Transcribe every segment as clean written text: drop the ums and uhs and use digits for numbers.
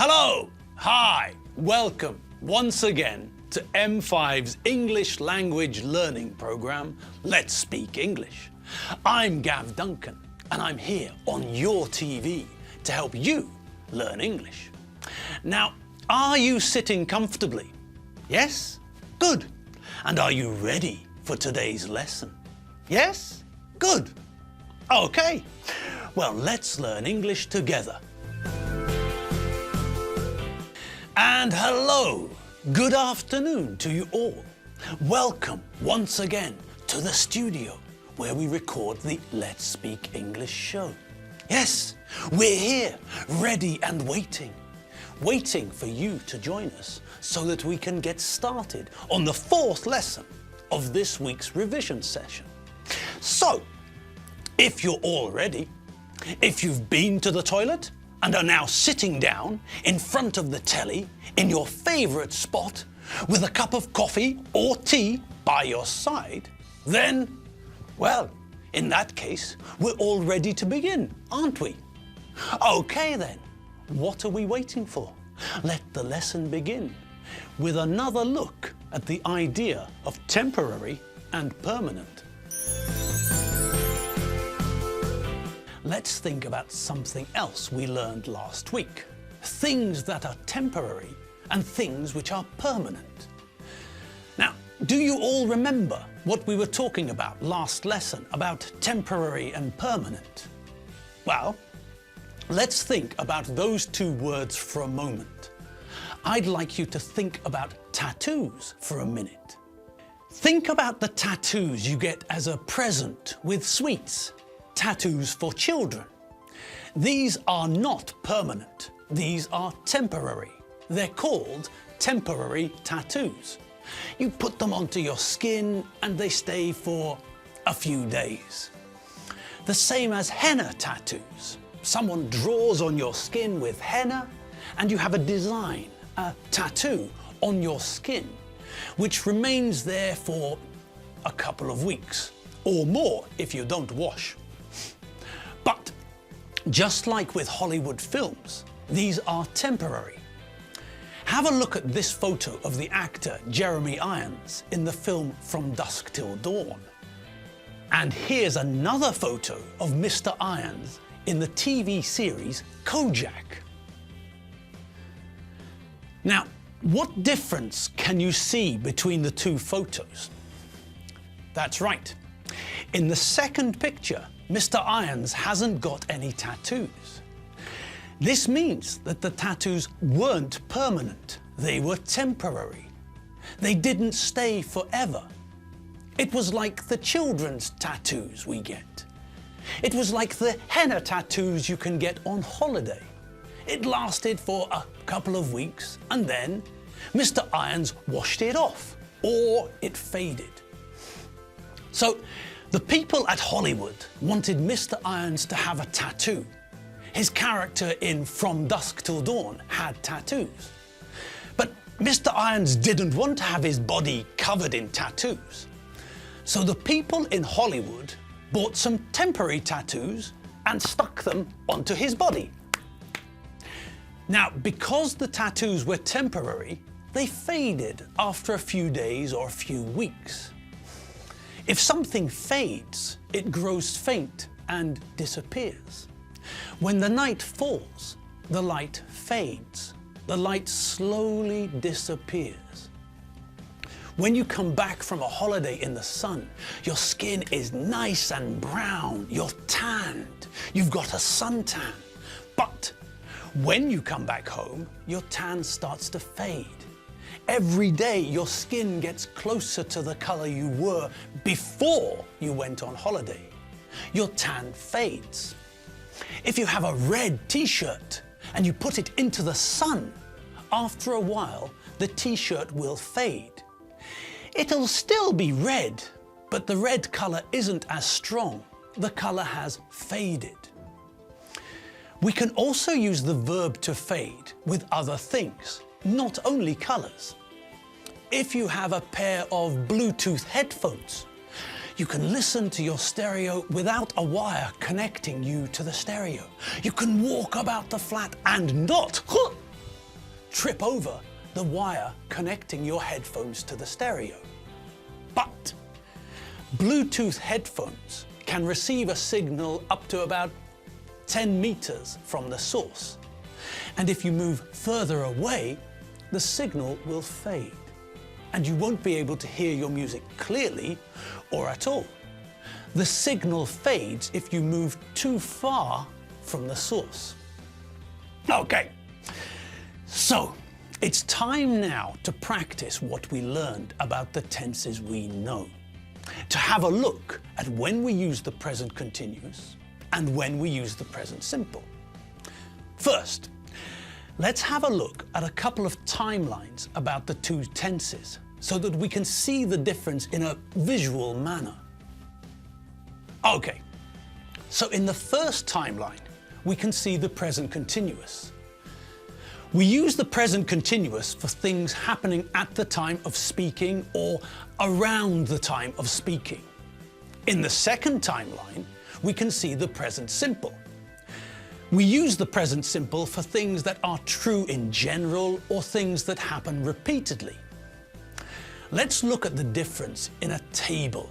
Hello, hi, welcome once again to M5's English language learning program, Let's Speak English. I'm Gav Duncan and I'm here on your TV to help you learn English. Now, are you sitting comfortably? Yes? Good. And are you ready for today's lesson? Yes? Good. Okay. Well, let's learn English together. And hello, good afternoon to you all. Welcome once again to the studio where we record the Let's Speak English show. Yes, we're here, ready and waiting for you to join us so that we can get started on the fourth lesson of this week's revision session. So, if you're all ready, if you've been to the toilet and are now sitting down in front of the telly in your favourite spot with a cup of coffee or tea by your side, then, well, in that case, we're all ready to begin, aren't we? Okay then, what are we waiting for? Let the lesson begin with another look at the idea of temporary and permanent. Let's think about something else we learned last week. Things that are temporary and things which are permanent. Now, do you all remember what we were talking about last lesson about temporary and permanent? Well, let's think about those two words for a moment. I'd like you to think about tattoos for a minute. Think about the tattoos you get as a present with sweets. Tattoos for children. These are not permanent. These are temporary. They're called temporary tattoos. You put them onto your skin and they stay for a few days. The same as henna tattoos. Someone draws on your skin with henna and you have a design, a tattoo on your skin, which remains there for a couple of weeks or more if you don't wash. But just like with Hollywood films, these are temporary. Have a look at this photo of the actor Jeremy Irons in the film From Dusk Till Dawn. And here's another photo of Mr. Irons in the TV series Kojak. Now, what difference can you see between the two photos? That's right. In the second picture, Mr. Irons hasn't got any tattoos. This means that the tattoos weren't permanent. They were temporary. They didn't stay forever. It was like the children's tattoos we get. It was like the henna tattoos you can get on holiday. It lasted for a couple of weeks and then Mr. Irons washed it off or it faded. So the people at Hollywood wanted Mr. Irons to have a tattoo. His character in From Dusk Till Dawn had tattoos. But Mr. Irons didn't want to have his body covered in tattoos. So the people in Hollywood bought some temporary tattoos and stuck them onto his body. Now, because the tattoos were temporary, they faded after a few days or a few weeks. If something fades, it grows faint and disappears. When the night falls, the light fades. The light slowly disappears. When you come back from a holiday in the sun, your skin is nice and brown, you're tanned, you've got a suntan. But when you come back home, your tan starts to fade. Every day your skin gets closer to the colour you were before you went on holiday. Your tan fades. If you have a red t-shirt and you put it into the sun, after a while the t-shirt will fade. It'll still be red, but the red colour isn't as strong. The colour has faded. We can also use the verb to fade with other things, not only colours. If you have a pair of Bluetooth headphones, you can listen to your stereo without a wire connecting you to the stereo. You can walk about the flat and not trip over the wire connecting your headphones to the stereo. But Bluetooth headphones can receive a signal up to about 10 meters from the source. And if you move further away, the signal will fade and you won't be able to hear your music clearly or at all. The signal fades if you move too far from the source. Okay, so it's time now to practice what we learned about the tenses we know. To have a look at when we use the present continuous and when we use the present simple. First, let's have a look at a couple of timelines about the two tenses so that we can see the difference in a visual manner. Okay, so in the first timeline, we can see the present continuous. We use the present continuous for things happening at the time of speaking or around the time of speaking. In the second timeline, we can see the present simple. We use the present simple for things that are true in general or things that happen repeatedly. Let's look at the difference in a table.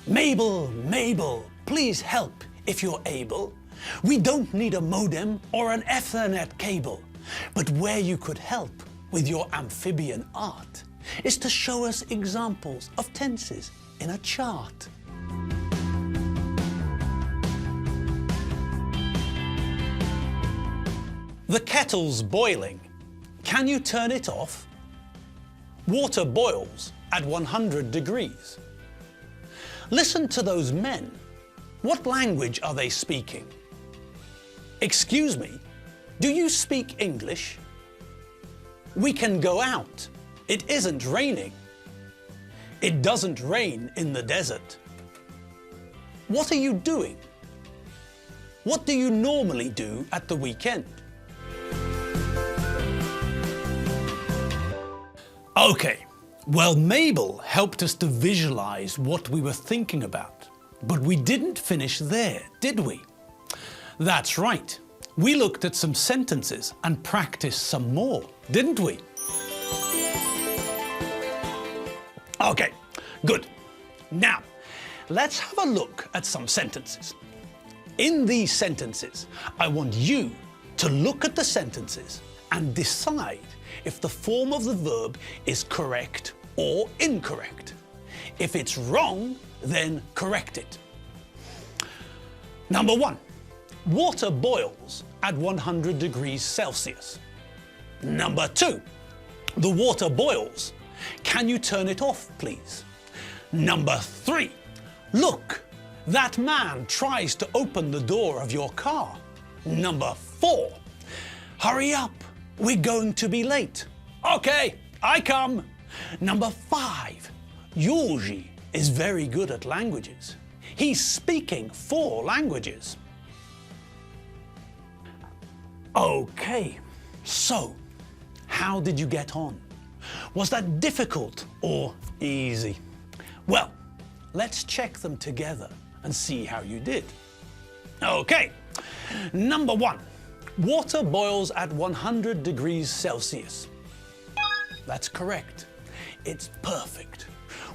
Mabel, Mabel, please help if you're able. We don't need a modem or an Ethernet cable, but where you could help with your amphibian art is to show us examples of tenses in a chart. The kettle's boiling. Can you turn it off? Water boils at 100 degrees. Listen to those men. What language are they speaking? Excuse me, do you speak English? We can go out. It isn't raining. It doesn't rain in the desert. What are you doing? What do you normally do at the weekend? Okay, well, Mabel helped us to visualize what we were thinking about, but we didn't finish there, did we? That's right. We looked at some sentences and practiced some more, didn't we? Okay, good. Now, let's have a look at some sentences. In these sentences, I want you to look at the sentences and decide if the form of the verb is correct or incorrect. If it's wrong, then correct it. Number 1, water boils at 100 degrees Celsius. Number 2, the water boils. Can you turn it off, please? Number 3, look, that man tries to open the door of your car. Number 4, hurry up, we're going to be late. Okay, I come. Number 5, Georgi is very good at languages. He's speaking 4 languages. Okay, so how did you get on? Was that difficult or easy? Well, let's check them together and see how you did. Okay, number 1, water boils at 100 degrees Celsius. That's correct. It's perfect.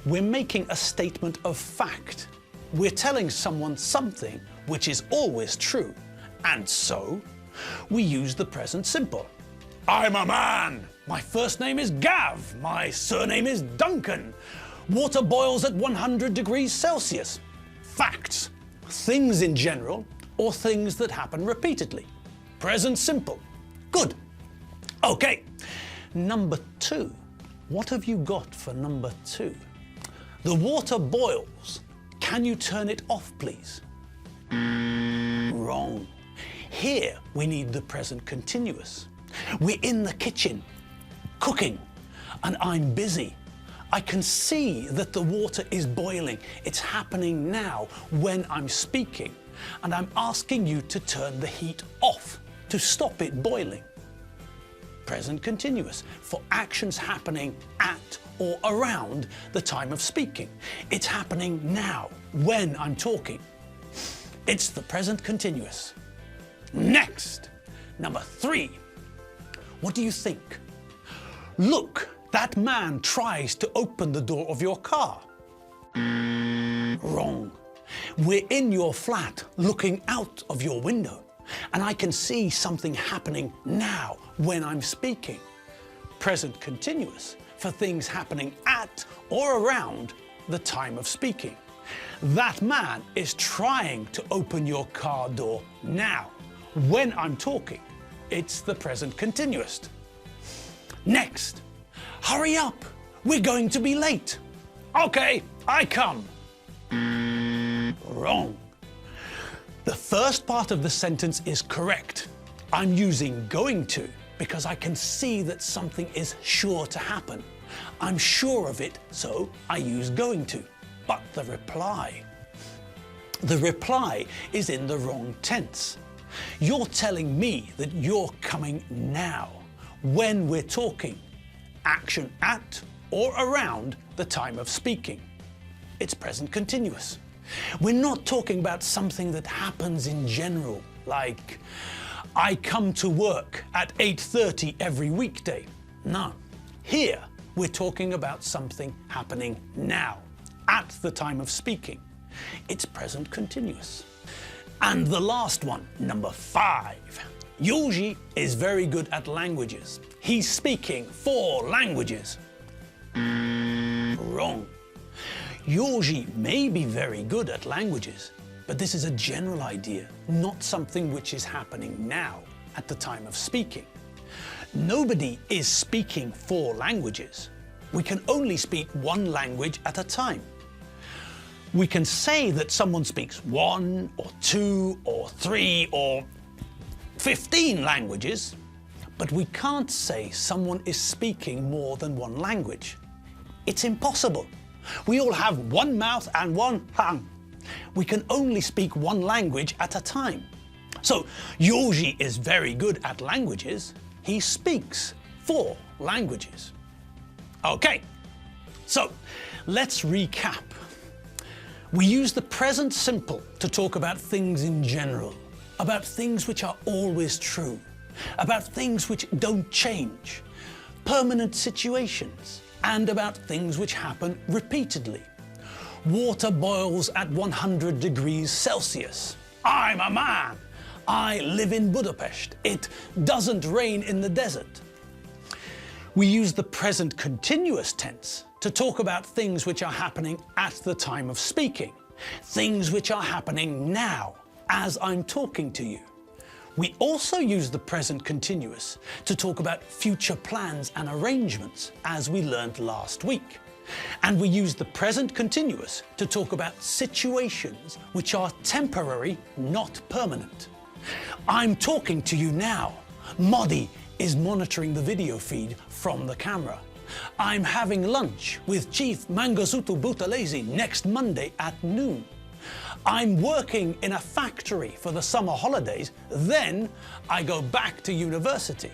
We're making a statement of fact. We're telling someone something which is always true, and so we use the present simple. I'm a man. My first name is Gav. My surname is Duncan. Water boils at 100 degrees Celsius. Facts. Things in general or things that happen repeatedly. Present simple. Good. Okay. Number 2. What have you got for number 2? The water boils. Can you turn it off, please? Wrong. Here we need the present continuous. We're in the kitchen, cooking, and I'm busy. I can see that the water is boiling. It's happening now when I'm speaking, and I'm asking you to turn the heat off to stop it boiling. Present continuous for actions happening at or around the time of speaking. It's happening now when I'm talking. It's the present continuous. Next, number 3. What do you think? Look, that man tries to open the door of your car. Wrong. We're in your flat looking out of your window, and I can see something happening now when I'm speaking. Present continuous for things happening at or around the time of speaking. That man is trying to open your car door now. When I'm talking, it's the present continuous. Next, hurry up, we're going to be late. Okay, I come. Wrong. The first part of the sentence is correct. I'm using going to because I can see that something is sure to happen. I'm sure of it, so I use going to. But the reply is in the wrong tense. You're telling me that you're coming now, when we're talking, action at or around the time of speaking. It's present continuous. We're not talking about something that happens in general, like, I come to work at 8:30 every weekday. No. Here, we're talking about something happening now, at the time of speaking. It's present continuous. And the last one, number 5. Yoji is very good at languages. He's speaking 4 languages. Wrong. Yoji may be very good at languages, but this is a general idea, not something which is happening now, at the time of speaking. Nobody is speaking 4 languages. We can only speak 1 language at a time. We can say that someone speaks 1 or 2 or 3 or 15 languages, but we can't say someone is speaking more than 1 language. It's impossible. We all have 1 mouth and 1 tongue. We can only speak 1 language at a time. So Yoji is very good at languages. He speaks 4 languages. Okay, so let's recap. We use the present simple to talk about things in general, about things which are always true, about things which don't change, permanent situations, and about things which happen repeatedly. Water boils at 100 degrees Celsius. I'm a man. I live in Budapest. It doesn't rain in the desert. We use the present continuous tense to talk about things which are happening at the time of speaking, things which are happening now as I'm talking to you. We also use the present continuous to talk about future plans and arrangements, as we learned last week. And we use the present continuous to talk about situations which are temporary, not permanent. I'm talking to you now. Modi is monitoring the video feed from the camera. I'm having lunch with Chief Mangosuthu Buthelezi next Monday at noon. I'm working in a factory for the summer holidays, then I go back to university.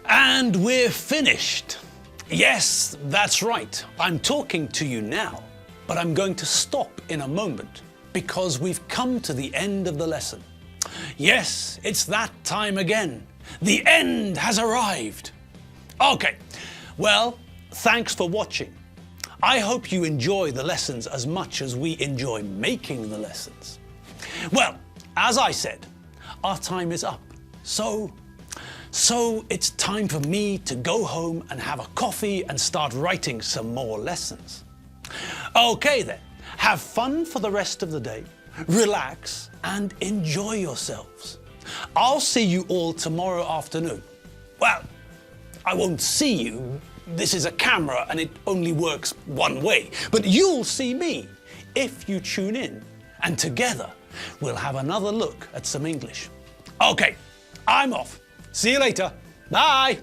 And we're finished. Yes, that's right. I'm talking to you now, but I'm going to stop in a moment because we've come to the end of the lesson. Yes, it's that time again. The end has arrived. Okay, well, thanks for watching. I hope you enjoy the lessons as much as we enjoy making the lessons. Well, as I said, our time is up. So it's time for me to go home and have a coffee and start writing some more lessons. Okay then, have fun for the rest of the day, relax and enjoy yourselves. I'll see you all tomorrow afternoon. Well, I won't see you. This is a camera and it only works one way. But you'll see me if you tune in. And together, we'll have another look at some English. Okay, I'm off. See you later. Bye.